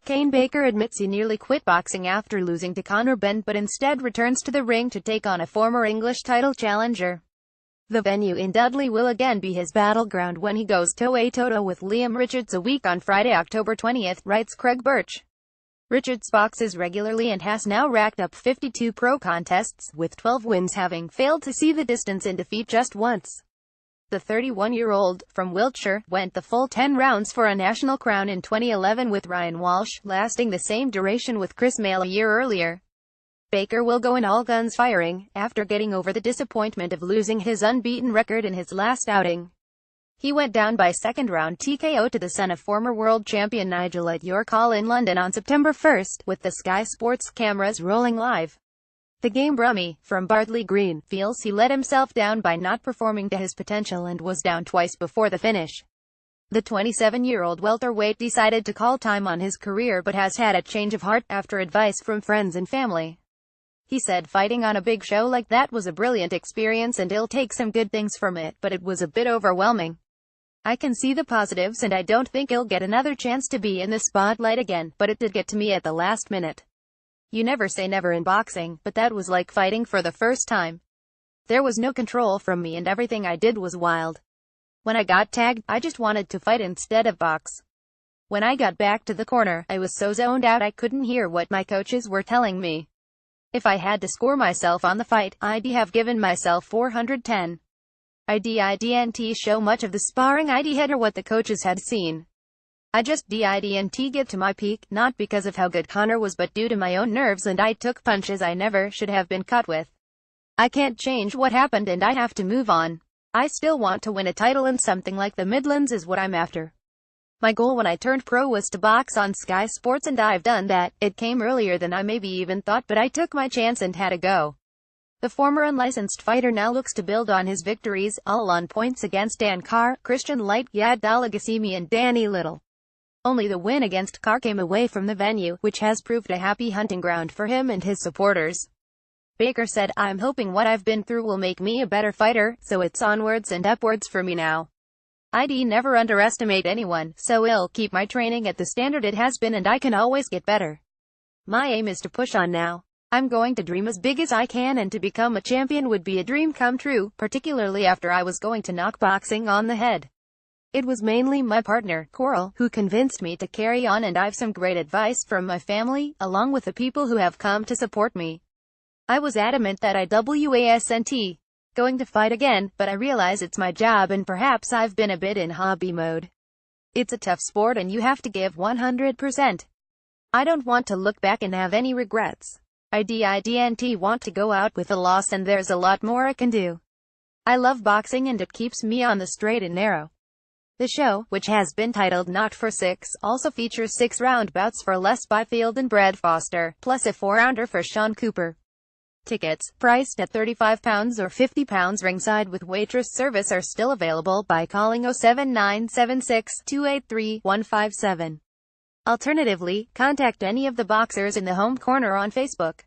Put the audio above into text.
Kane Baker admits he nearly quit boxing after losing to Conor Benn but instead returns to the ring to take on a former English title challenger. The venue in Dudley will again be his battleground when he goes toe-a-toe with Liam Richards a week on Friday, October 20th, writes Craig Birch. Richards boxes regularly and has now racked up 52 pro contests, with 12 wins, having failed to see the distance in defeat just once. The 31-year-old, from Wiltshire, went the full 10 rounds for a national crown in 2011 with Ryan Walsh, lasting the same duration with Chris Mail a year earlier. Baker will go in all guns firing, after getting over the disappointment of losing his unbeaten record in his last outing. He went down by second-round TKO to the son of former world champion Nigel at York Hall in London on September 1, with the Sky Sports cameras rolling live. The Game Brummy, from Bartley Green, feels he let himself down by not performing to his potential and was down twice before the finish. The 27-year-old welterweight decided to call time on his career but has had a change of heart, after advice from friends and family. He said fighting on a big show like that was a brilliant experience and he'll take some good things from it, but it was a bit overwhelming. I can see the positives and I don't think he'll get another chance to be in the spotlight again, but it did get to me at the last minute. You never say never in boxing, but that was like fighting for the first time. There was no control from me and everything I did was wild. When I got tagged, I just wanted to fight instead of box. When I got back to the corner, I was so zoned out I couldn't hear what my coaches were telling me. If I had to score myself on the fight, I'd have given myself 410. I didn't show much of the sparring I'd had or what the coaches had seen. I just didn't get to my peak, not because of how good Conor was but due to my own nerves, and I took punches I never should have been caught with. I can't change what happened and I have to move on. I still want to win a title and something like the Midlands is what I'm after. My goal when I turned pro was to box on Sky Sports and I've done that. It came earlier than I maybe even thought, but I took my chance and had a go. The former unlicensed fighter now looks to build on his victories, all on points against Dan Carr, Christian Light, Yad Dalagasimi and Danny Little. Only the win against Carr came away from the venue, which has proved a happy hunting ground for him and his supporters. Baker said, "I'm hoping what I've been through will make me a better fighter, so it's onwards and upwards for me now. I'd never underestimate anyone, so I'll keep my training at the standard it has been and I can always get better. My aim is to push on now. I'm going to dream as big as I can, and to become a champion would be a dream come true, particularly after I was going to knock boxing on the head. It was mainly my partner, Coral, who convinced me to carry on, and I've some great advice from my family, along with the people who have come to support me. I was adamant that I wasn't going to fight again, but I realize it's my job and perhaps I've been a bit in hobby mode. It's a tough sport and you have to give 100%. I don't want to look back and have any regrets. I didn't want to go out with a loss, and there's a lot more I can do. I love boxing and it keeps me on the straight and narrow." The show, which has been titled Not for Six, also features 6-round bouts for Les Byfield and Brad Foster, plus a 4-rounder for Sean Cooper. Tickets, priced at £35 or £50 ringside with waitress service, are still available by calling 07976 283 157. Alternatively, contact any of the boxers in the home corner on Facebook.